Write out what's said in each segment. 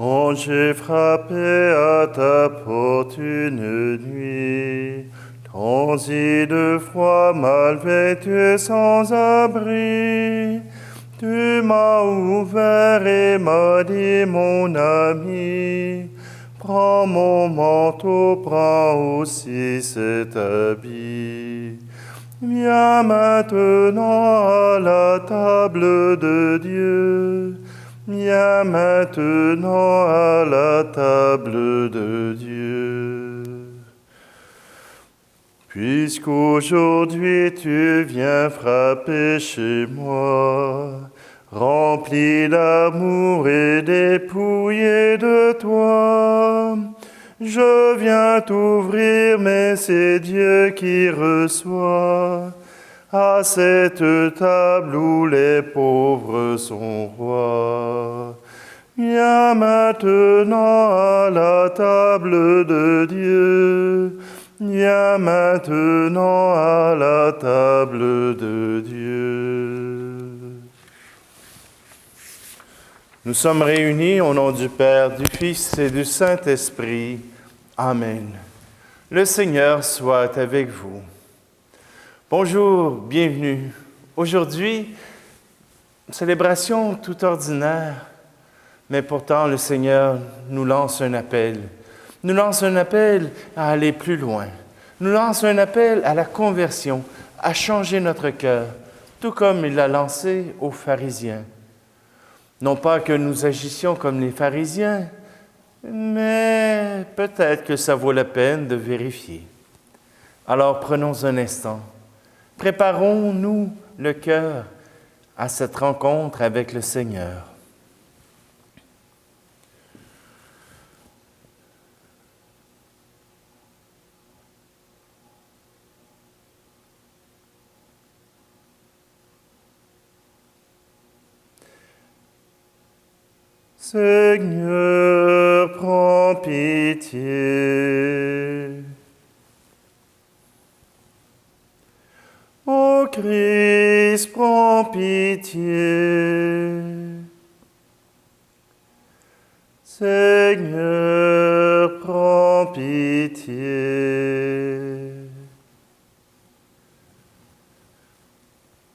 Quand j'ai frappé à ta porte une nuit, transi de froid, mal vêtu sans abri, tu m'as ouvert et m'as dit, mon ami, prends mon manteau, prends aussi cet habit. Viens maintenant à la table de Dieu. Viens maintenant à la table de Dieu. Puisqu'aujourd'hui tu viens frapper chez moi, rempli d'amour et dépouillé de toi, je viens t'ouvrir, mais c'est Dieu qui reçoit à cette table où les pauvres sont rois. Viens maintenant à la table de Dieu. Viens maintenant à la table de Dieu. Nous sommes réunis au nom du Père, du Fils et du Saint-Esprit. Amen. Le Seigneur soit avec vous. Bonjour, bienvenue. Aujourd'hui, une célébration tout ordinaire, mais pourtant le Seigneur nous lance un appel. Nous lance un appel à aller plus loin. Nous lance un appel à la conversion, à changer notre cœur, tout comme il l'a lancé aux pharisiens. Non pas que nous agissions comme les pharisiens, mais peut-être que ça vaut la peine de vérifier. Alors prenons un instant. Préparons-nous le cœur à cette rencontre avec le Seigneur. Seigneur, prends pitié. Ô Christ, prends pitié. Seigneur, prends pitié.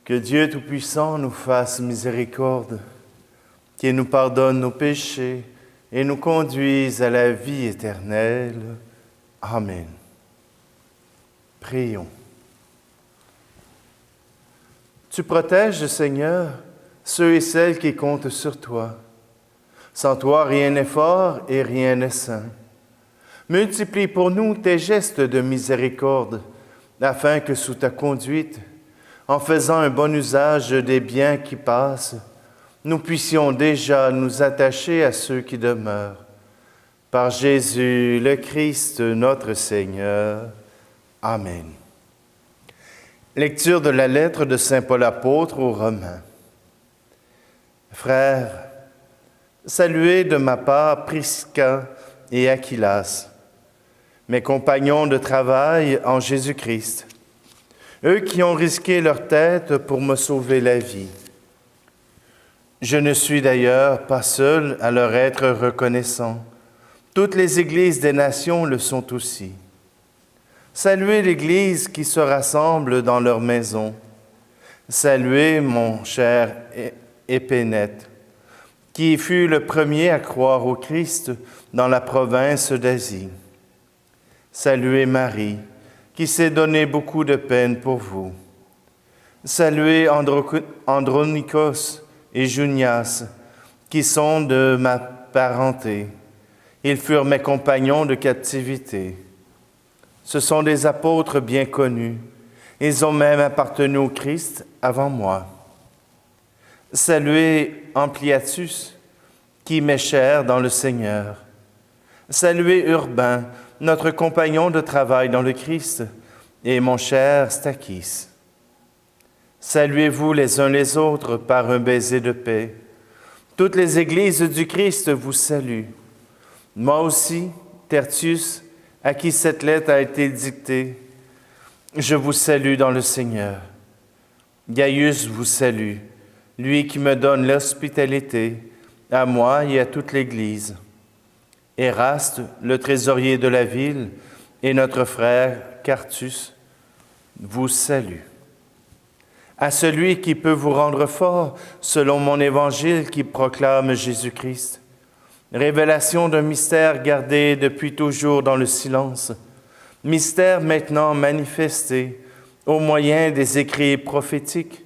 Que Dieu Tout-Puissant nous fasse miséricorde, qu'il nous pardonne nos péchés et nous conduise à la vie éternelle. Amen. Prions. Tu protèges, Seigneur, ceux et celles qui comptent sur toi. Sans toi, rien n'est fort et rien n'est saint. Multiplie pour nous tes gestes de miséricorde, afin que sous ta conduite, en faisant un bon usage des biens qui passent, nous puissions déjà nous attacher à ceux qui demeurent. Par Jésus, le Christ, notre Seigneur. Amen. Lecture de la lettre de saint Paul apôtre aux Romains. Frères, saluez de ma part Prisca et Aquilas, mes compagnons de travail en Jésus-Christ, eux qui ont risqué leur tête pour me sauver la vie. Je ne suis d'ailleurs pas seul à leur être reconnaissant. Toutes les églises des nations le sont aussi. Saluez l'Église qui se rassemble dans leur maison. Saluez mon cher Épénète, qui fut le premier à croire au Christ dans la province d'Asie. Saluez Marie, qui s'est donné beaucoup de peine pour vous. Saluez Andronikos et Junias, qui sont de ma parenté. Ils furent mes compagnons de captivité. Ce sont des apôtres bien connus. Ils ont même appartenu au Christ avant moi. Saluez Ampliatus, qui m'est cher dans le Seigneur. Saluez Urbain, notre compagnon de travail dans le Christ, et mon cher Stachys. Saluez-vous les uns les autres par un baiser de paix. Toutes les églises du Christ vous saluent. Moi aussi, Tertius, à qui cette lettre a été dictée, je vous salue dans le Seigneur. Gaius vous salue, lui qui me donne l'hospitalité, à moi et à toute l'Église. Éraste, le trésorier de la ville, et notre frère Quartus vous saluent. À celui qui peut vous rendre fort, selon mon évangile qui proclame Jésus-Christ, révélation d'un mystère gardé depuis toujours dans le silence, mystère maintenant manifesté au moyen des écrits prophétiques,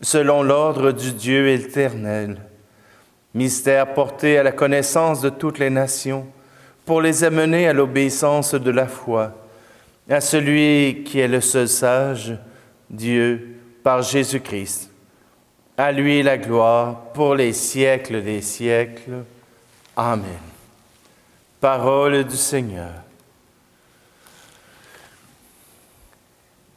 selon l'ordre du Dieu éternel. Mystère porté à la connaissance de toutes les nations, pour les amener à l'obéissance de la foi, à celui qui est le seul sage, Dieu, par Jésus-Christ. À lui la gloire pour les siècles des siècles. Amen. Parole du Seigneur.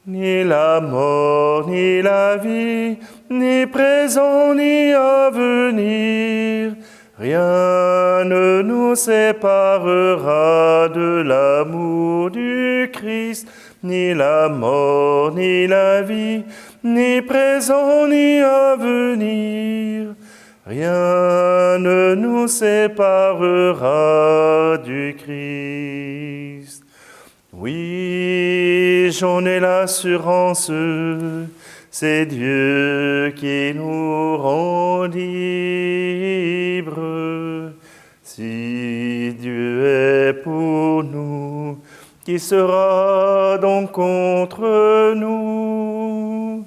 Ni la mort, ni la vie, ni présent, ni à venir, rien ne nous séparera de l'amour du Christ, ni la mort, ni la vie, ni présent, ni à venir. Rien ne nous séparera du Christ. Oui, j'en ai l'assurance, c'est Dieu qui nous rend libres. Si Dieu est pour nous, qui sera donc contre nous?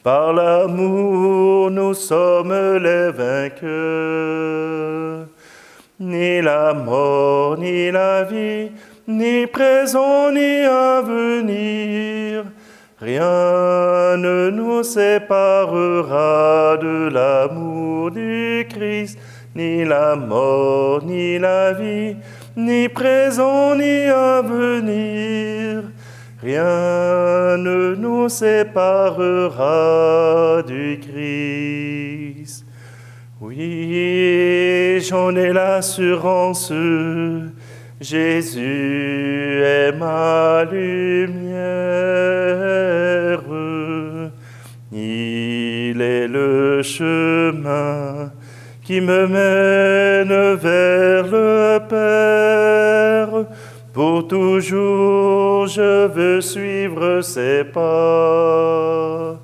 Par l'amour, nous sommes les vainqueurs. Ni la mort, ni la vie, ni présent, ni à venir, rien ne nous séparera de l'amour du Christ, ni la mort, ni la vie, ni présent, ni à venir. Rien ne nous séparera du Christ. Oui, j'en ai l'assurance, Jésus est ma lumière. Il est le chemin qui me mène vers le Père. Pour toujours, je veux suivre ses pas.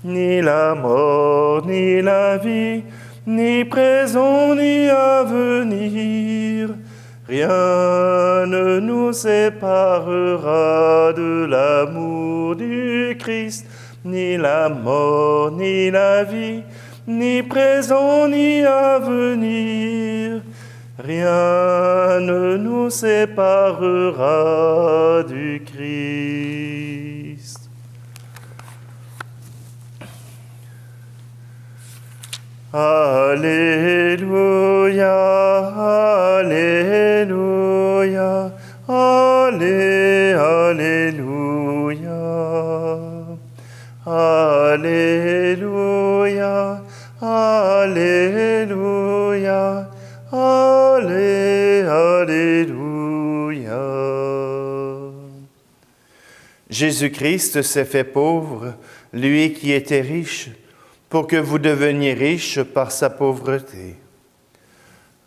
Ni la mort, ni la vie, ni présent, ni à venir, rien ne nous séparera de l'amour du Christ, ni la mort, ni la vie, ni présent, ni à venir. Rien ne nous séparera du Christ. Alléluia, Alléluia, Alléluia, Alléluia, Alléluia. Alléluia. Jésus-Christ s'est fait pauvre, lui qui était riche, pour que vous deveniez riches par sa pauvreté.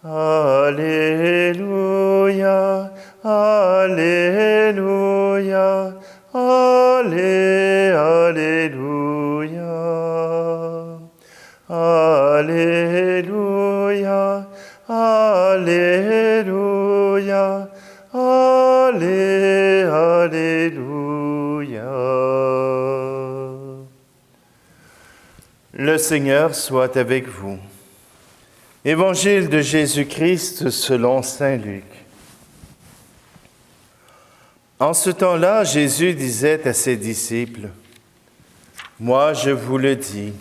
Alléluia, Alléluia, Alléluia, Alléluia. Alléluia, Alléluia. Le Seigneur soit avec vous. Évangile de Jésus-Christ selon saint Luc. En ce temps-là, Jésus disait à ses disciples, « Moi, je vous le dis,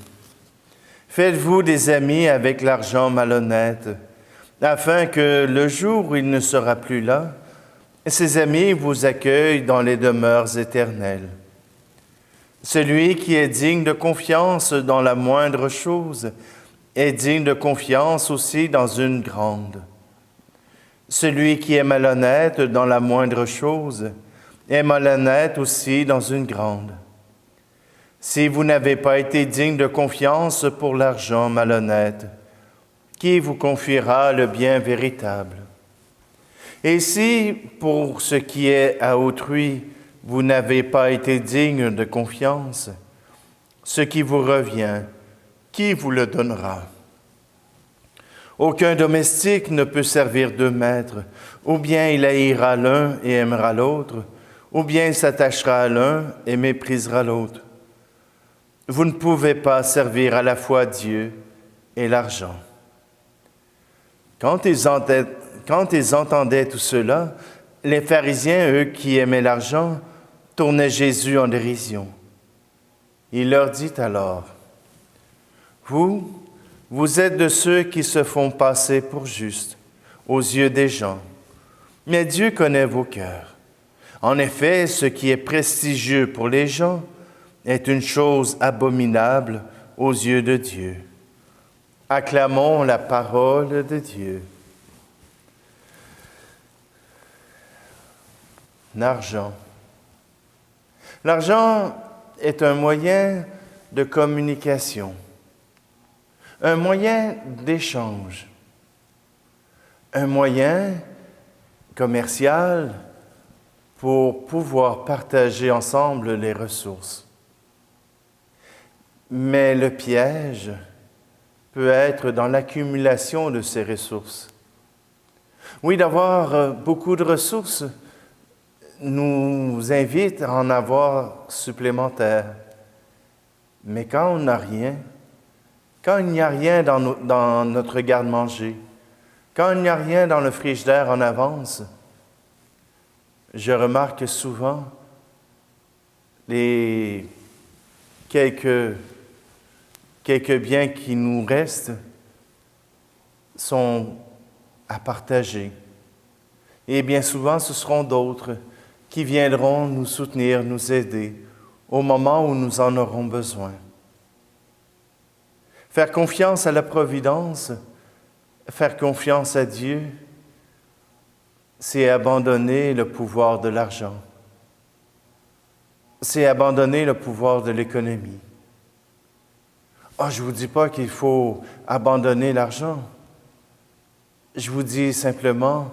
faites-vous des amis avec l'argent malhonnête, afin que le jour où il ne sera plus là, ses amis vous accueillent dans les demeures éternelles. Celui qui est digne de confiance dans la moindre chose est digne de confiance aussi dans une grande. Celui qui est malhonnête dans la moindre chose est malhonnête aussi dans une grande. Si vous n'avez pas été digne de confiance pour l'argent malhonnête, qui vous confiera le bien véritable? Et si, pour ce qui est à autrui, vous n'avez pas été digne de confiance, ce qui vous revient, qui vous le donnera? Aucun domestique ne peut servir deux maîtres, ou bien il haïra l'un et aimera l'autre, ou bien il s'attachera à l'un et méprisera l'autre. Vous ne pouvez pas servir à la fois Dieu et l'argent. Quand ils entendaient tout cela, les pharisiens, eux qui aimaient l'argent, tournaient Jésus en dérision. Il leur dit alors, « Vous êtes de ceux qui se font passer pour justes aux yeux des gens, mais Dieu connaît vos cœurs. En effet, ce qui est prestigieux pour les gens est une chose abominable aux yeux de Dieu. » Acclamons la parole de Dieu. L'argent. L'argent est un moyen de communication, un moyen d'échange, un moyen commercial pour pouvoir partager ensemble les ressources. Mais le piège peut être dans l'accumulation de ces ressources. Oui, d'avoir beaucoup de ressources nous invite à en avoir supplémentaires. Mais quand on n'a rien, quand il n'y a rien dans notre garde-manger, quand il n'y a rien dans le frigidaire en avance, je remarque souvent les quelques biens qui nous restent sont à partager. Et bien souvent, ce seront d'autres qui viendront nous soutenir, nous aider au moment où nous en aurons besoin. Faire confiance à la providence, faire confiance à Dieu, c'est abandonner le pouvoir de l'argent. C'est abandonner le pouvoir de l'économie. Je ne vous dis pas qu'il faut abandonner l'argent. Je vous dis simplement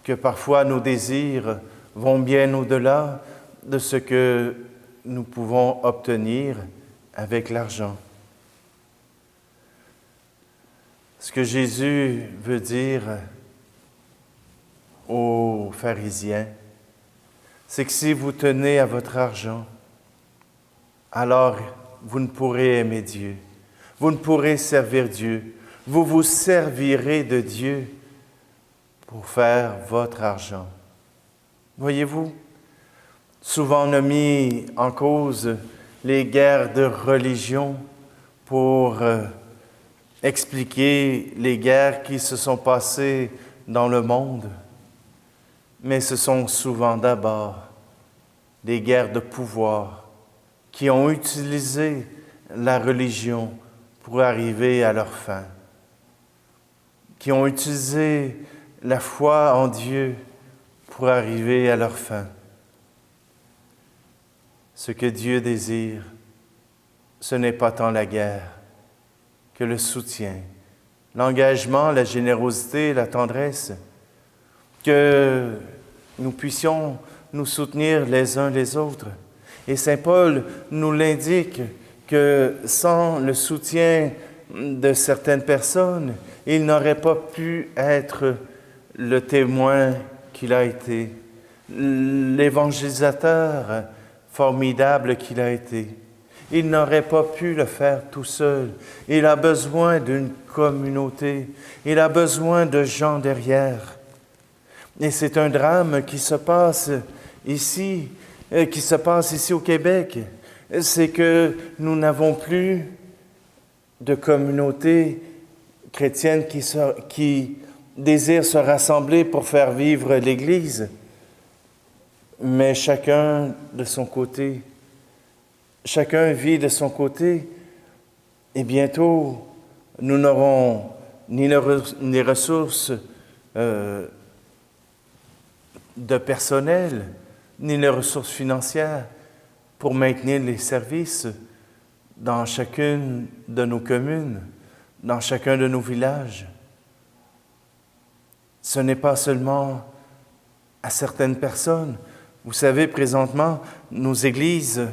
que parfois nos désirs vont bien au-delà de ce que nous pouvons obtenir avec l'argent. Ce que Jésus veut dire aux pharisiens, c'est que si vous tenez à votre argent, alors vous ne pourrez aimer Dieu, vous ne pourrez servir Dieu, vous vous servirez de Dieu pour faire votre argent. Voyez-vous, souvent on a mis en cause les guerres de religion pour expliquer les guerres qui se sont passées dans le monde. Mais ce sont souvent d'abord des guerres de pouvoir qui ont utilisé la religion pour arriver à leur fin, qui ont utilisé la foi en Dieu pour arriver à leur fin. Ce que Dieu désire, ce n'est pas tant la guerre que le soutien, l'engagement, la générosité, la tendresse, que nous puissions nous soutenir les uns les autres. Et Saint Paul nous l'indique que sans le soutien de certaines personnes, il n'aurait pas pu être le témoin qu'il a été, l'évangélisateur formidable qu'il a été. Il n'aurait pas pu le faire tout seul. Il a besoin d'une communauté. Il a besoin de gens derrière. Et c'est un drame qui se passe ici au Québec. C'est que nous n'avons plus de communauté chrétienne qui désire se rassembler pour faire vivre l'Église. Mais chacun de son côté, chacun vit de son côté, et bientôt nous n'aurons ni les ressources de personnel, ni les ressources financières pour maintenir les services dans chacune de nos communes, dans chacun de nos villages. Ce n'est pas seulement à certaines personnes. Vous savez, présentement, nos églises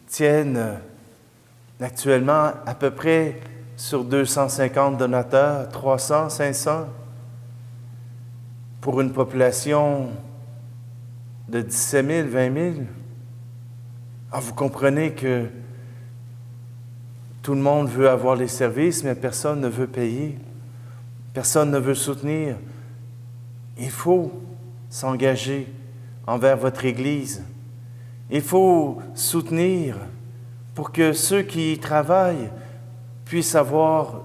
tiennent actuellement à peu près sur 250 donateurs, 300, 500, pour une population de 17 000, 20 000. Alors, vous comprenez que tout le monde veut avoir les services, mais personne ne veut payer. Personne ne veut soutenir. Il faut s'engager envers votre Église. Il faut soutenir pour que ceux qui y travaillent puissent avoir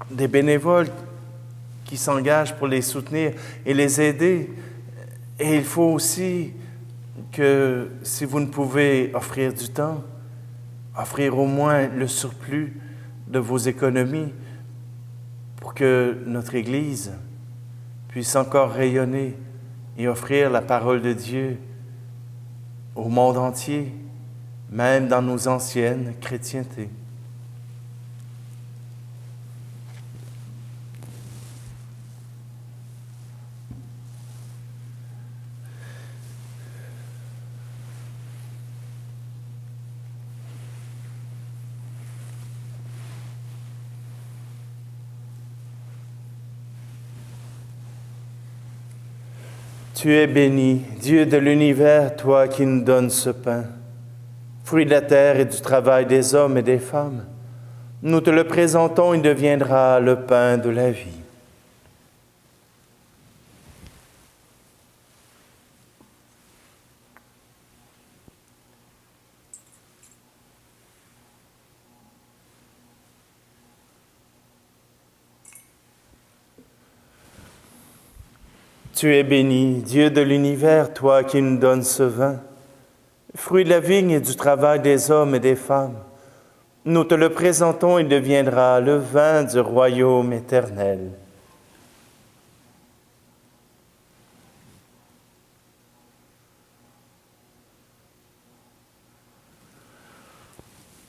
des bénévoles qui s'engagent pour les soutenir et les aider. Et il faut aussi que, si vous ne pouvez offrir du temps, offrir au moins le surplus de vos économies pour que notre Église puisse encore rayonner et offrir la parole de Dieu au monde entier, même dans nos anciennes chrétientés. Tu es béni, Dieu de l'univers, toi qui nous donnes ce pain, fruit de la terre et du travail des hommes et des femmes. Nous te le présentons, il deviendra le pain de la vie. Tu es béni, Dieu de l'univers, toi qui nous donnes ce vin, fruit de la vigne et du travail des hommes et des femmes. Nous te le présentons, il deviendra le vin du royaume éternel.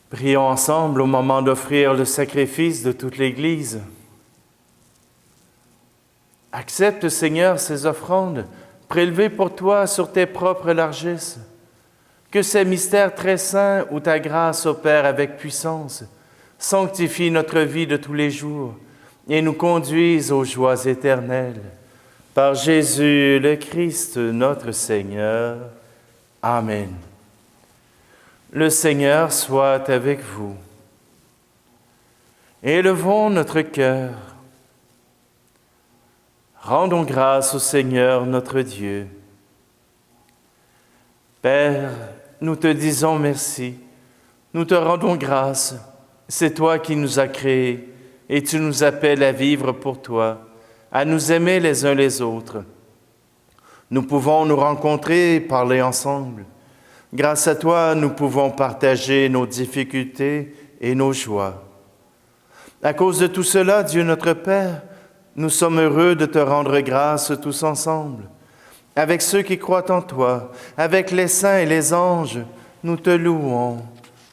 Prions ensemble au moment d'offrir le sacrifice de toute l'Église. Accepte, Seigneur, ces offrandes, prélevées pour toi sur tes propres largesses. Que ces mystères très saints où ta grâce opère avec puissance sanctifient notre vie de tous les jours et nous conduisent aux joies éternelles. Par Jésus le Christ, notre Seigneur. Amen. Le Seigneur soit avec vous. Élevons notre cœur. Rendons grâce au Seigneur notre Dieu. Père, nous te disons merci, nous te rendons grâce. C'est toi qui nous as créés et tu nous appelles à vivre pour toi, à nous aimer les uns les autres. Nous pouvons nous rencontrer et parler ensemble. Grâce à toi, nous pouvons partager nos difficultés et nos joies. À cause de tout cela, Dieu notre Père, nous sommes heureux de te rendre grâce tous ensemble. Avec ceux qui croient en toi, avec les saints et les anges, nous te louons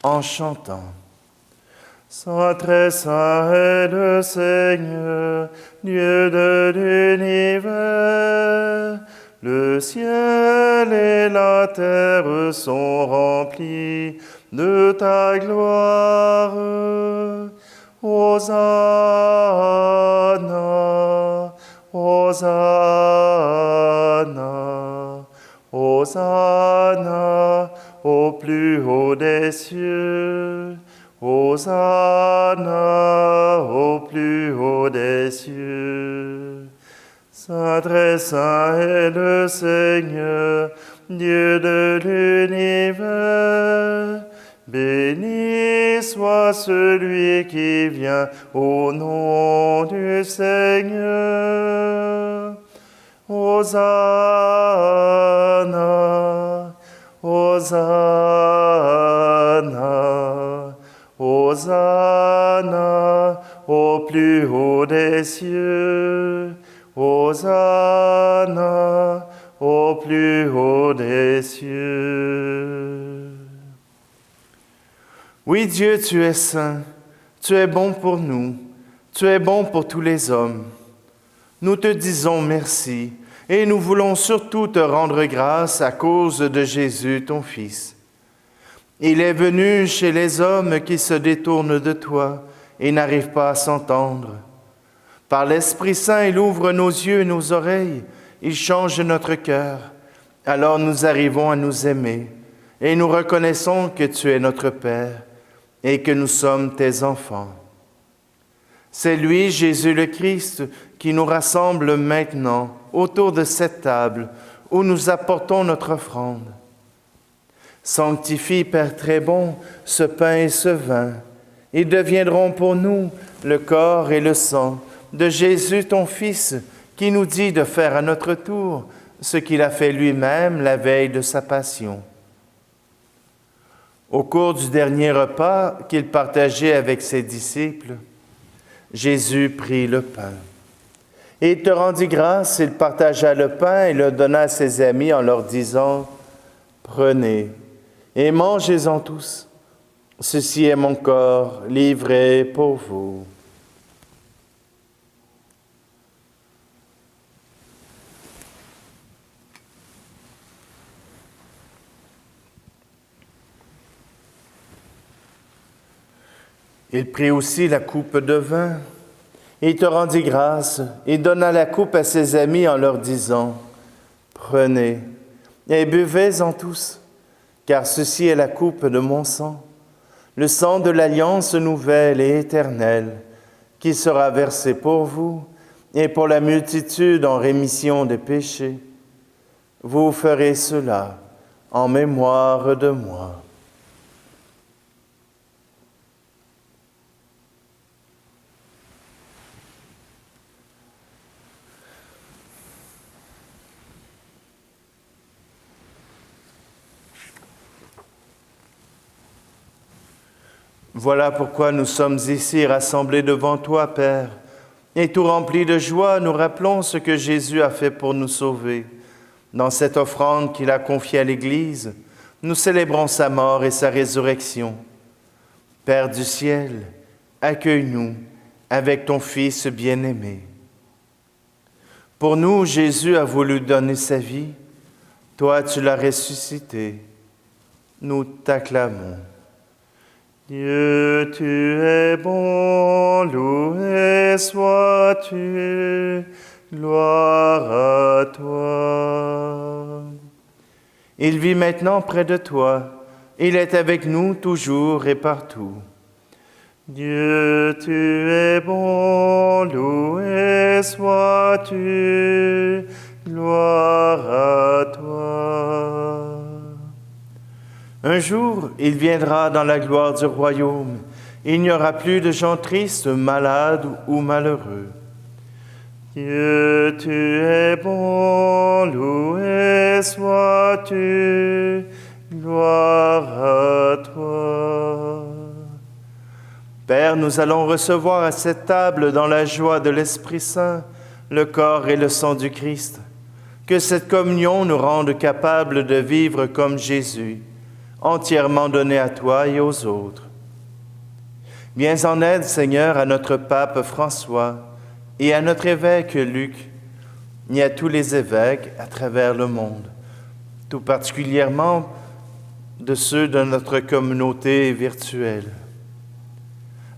en chantant. Saint très saint est le Seigneur, Dieu de l'univers. Le ciel et la terre sont remplis de ta gloire. Hosanna, Hosanna, Hosanna au plus haut des cieux. Hosanna au plus haut des cieux. Saint très saint est le Seigneur, Dieu de l'univers. Béni soit celui qui vient au nom du Seigneur. Hosanna, Hosanna, Hosanna au plus haut des cieux. Hosanna au plus haut des cieux. Oui, Dieu, tu es saint, tu es bon pour nous, tu es bon pour tous les hommes. Nous te disons merci Et nous voulons surtout te rendre grâce à cause de Jésus, ton Fils. Il est venu chez les hommes qui se détournent de toi et n'arrivent pas à s'entendre. Par l'Esprit Saint, il ouvre nos yeux et nos oreilles, il change notre cœur. Alors nous arrivons à nous aimer et nous reconnaissons que tu es notre Père et que nous sommes tes enfants. C'est lui, Jésus le Christ, qui nous rassemble maintenant autour de cette table où nous apportons notre offrande. Sanctifie, Père très bon, ce pain et ce vin. Ils deviendront pour nous le corps et le sang de Jésus, ton Fils, qui nous dit de faire à notre tour ce qu'il a fait lui-même la veille de sa passion. Au cours du dernier repas qu'il partageait avec ses disciples, Jésus prit le pain. Et il te rendit grâce, il partagea le pain et le donna à ses amis en leur disant, « Prenez et mangez-en tous. Ceci est mon corps livré pour vous. » Il prit aussi la coupe de vin. Il te rendit grâce et donna la coupe à ses amis en leur disant, « Prenez et buvez-en tous, car ceci est la coupe de mon sang, le sang de l'alliance nouvelle et éternelle, qui sera versé pour vous et pour la multitude en rémission des péchés. Vous ferez cela en mémoire de moi. » Voilà pourquoi nous sommes ici rassemblés devant toi, Père, et tout remplis de joie, nous rappelons ce que Jésus a fait pour nous sauver. Dans cette offrande qu'il a confiée à l'Église, nous célébrons sa mort et sa résurrection. Père du ciel, accueille-nous avec ton Fils bien-aimé. Pour nous, Jésus a voulu donner sa vie. Toi, tu l'as ressuscité. Nous t'acclamons. Dieu, tu es bon, loué sois-tu, gloire à toi. Il vit maintenant près de toi, il est avec nous toujours et partout. Dieu, tu es bon, loué sois-tu, gloire à toi. Un jour, il viendra dans la gloire du royaume. Il n'y aura plus de gens tristes, malades ou malheureux. Dieu, tu es bon, loué sois-tu, gloire à toi. Père, nous allons recevoir à cette table, dans la joie de l'Esprit Saint, le corps et le sang du Christ. Que cette communion nous rende capables de vivre comme Jésus, entièrement donné à toi et aux autres. Viens en aide, Seigneur, à notre pape François et à notre évêque Luc, et à tous les évêques à travers le monde, tout particulièrement de ceux de notre communauté virtuelle.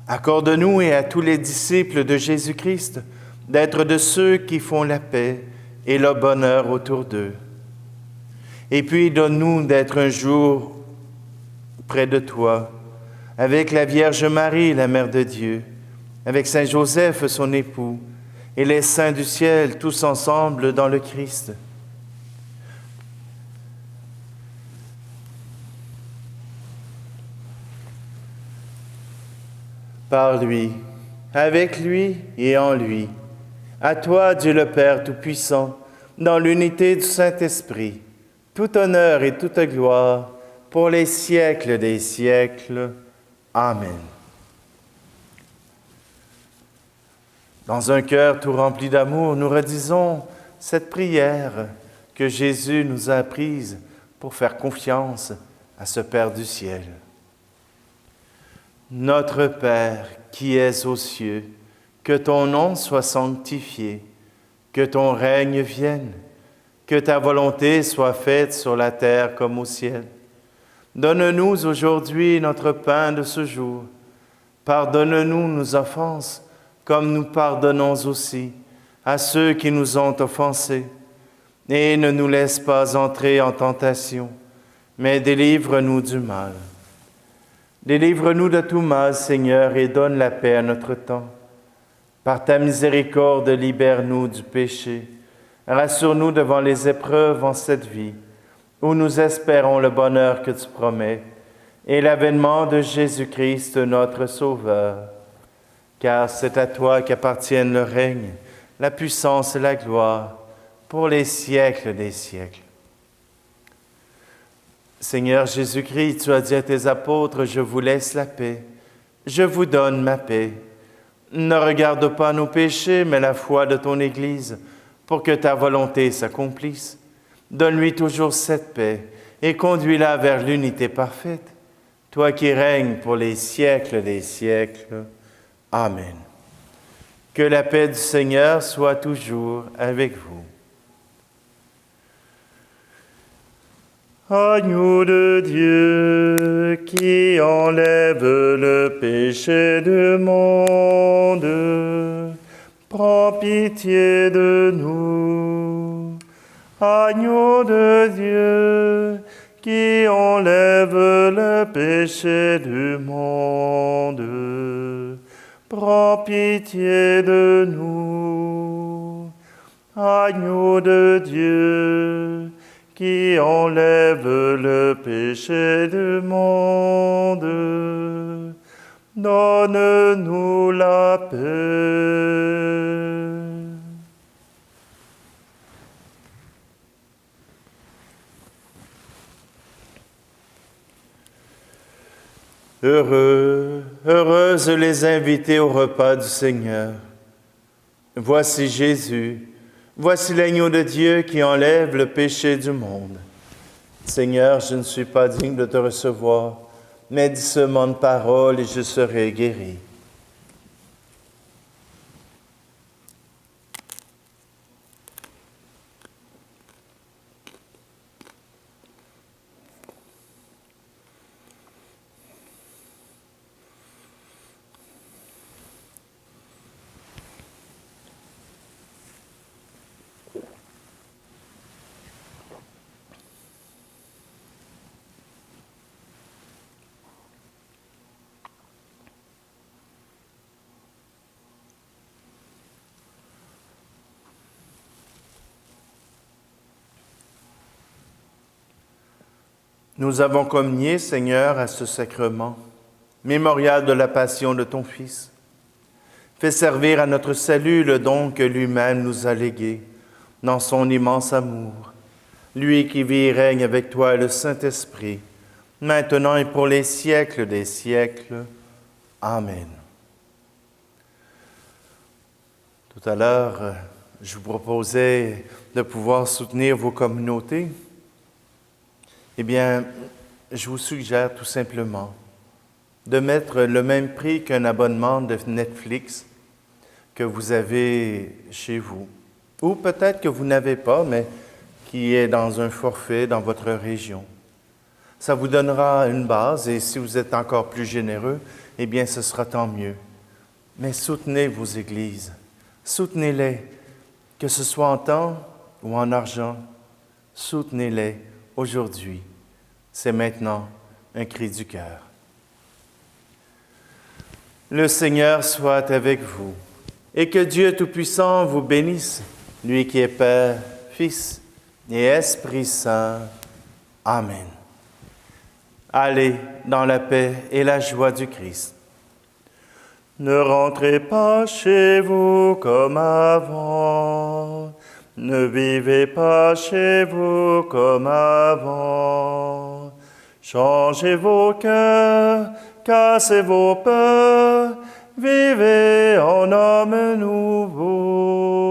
Accorde-nous et à tous les disciples de Jésus-Christ d'être de ceux qui font la paix et le bonheur autour d'eux. Et puis donne-nous d'être un jour près de toi, avec la Vierge Marie, la Mère de Dieu, avec Saint Joseph, son époux, et les saints du ciel, tous ensemble dans le Christ. Par lui, avec lui et en lui, à toi, Dieu le Père Tout-Puissant, dans l'unité du Saint-Esprit, tout honneur et toute gloire, pour les siècles des siècles. Amen. Dans un cœur tout rempli d'amour, nous redisons cette prière que Jésus nous a apprise pour faire confiance à ce Père du ciel. Notre Père qui es aux cieux, que ton nom soit sanctifié, que ton règne vienne, Que ta volonté soit faite sur la terre comme au ciel. Donne-nous aujourd'hui notre pain de ce jour. Pardonne-nous nos offenses, comme nous pardonnons aussi à ceux qui nous ont offensés. Et ne nous laisse pas entrer en tentation, mais délivre-nous du mal. Délivre-nous de tout mal, Seigneur, et donne la paix à notre temps. Par ta miséricorde, libère-nous du péché. Rassure-nous devant les épreuves en cette vie, où nous espérons le bonheur que tu promets, et l'avènement de Jésus-Christ, notre Sauveur. Car c'est à toi qu'appartiennent le règne, la puissance et la gloire, pour les siècles des siècles. Seigneur Jésus-Christ, tu as dit à tes apôtres, « Je vous laisse la paix, je vous donne ma paix. Ne regarde pas nos péchés, mais la foi de ton Église, pour que ta volonté s'accomplisse. Donne-lui toujours cette paix et conduis-la vers l'unité parfaite, toi qui règnes pour les siècles des siècles. Amen. Que la paix du Seigneur soit toujours avec vous. Agneau de Dieu qui enlève le péché du monde, prends pitié de nous. Agneau de Dieu qui enlève le péché du monde, prends pitié de nous. Agneau de Dieu qui enlève le péché du monde, donne-nous la paix. Heureuses les invités au repas du Seigneur. Voici Jésus, voici l'agneau de Dieu qui enlève le péché du monde. Seigneur, je ne suis pas digne de te recevoir, mais dis seulement une parole et je serai guéri. Nous avons communié, Seigneur, à ce sacrement, mémorial de la passion de ton Fils. Fais servir à notre salut le don que lui-même nous a légué dans son immense amour, lui qui vit et règne avec toi et le Saint-Esprit, maintenant et pour les siècles des siècles. Amen. Tout à l'heure, je vous proposais de pouvoir soutenir vos communautés. Eh bien, je vous suggère tout simplement de mettre le même prix qu'un abonnement de Netflix que vous avez chez vous, ou peut-être que vous n'avez pas, mais qui est dans un forfait dans votre région. Ça vous donnera une base, et si vous êtes encore plus généreux, eh bien, ce sera tant mieux. Mais soutenez vos églises, soutenez-les, que ce soit en temps ou en argent, soutenez-les aujourd'hui. C'est maintenant un cri du cœur. Le Seigneur soit avec vous et que Dieu Tout-Puissant vous bénisse, lui qui est Père, Fils et Esprit Saint. Amen. Allez dans la paix et la joie du Christ. Ne rentrez pas chez vous comme avant. Ne vivez pas chez vous comme avant. Changez vos cœurs, cassez vos peurs, vivez en homme nouveau.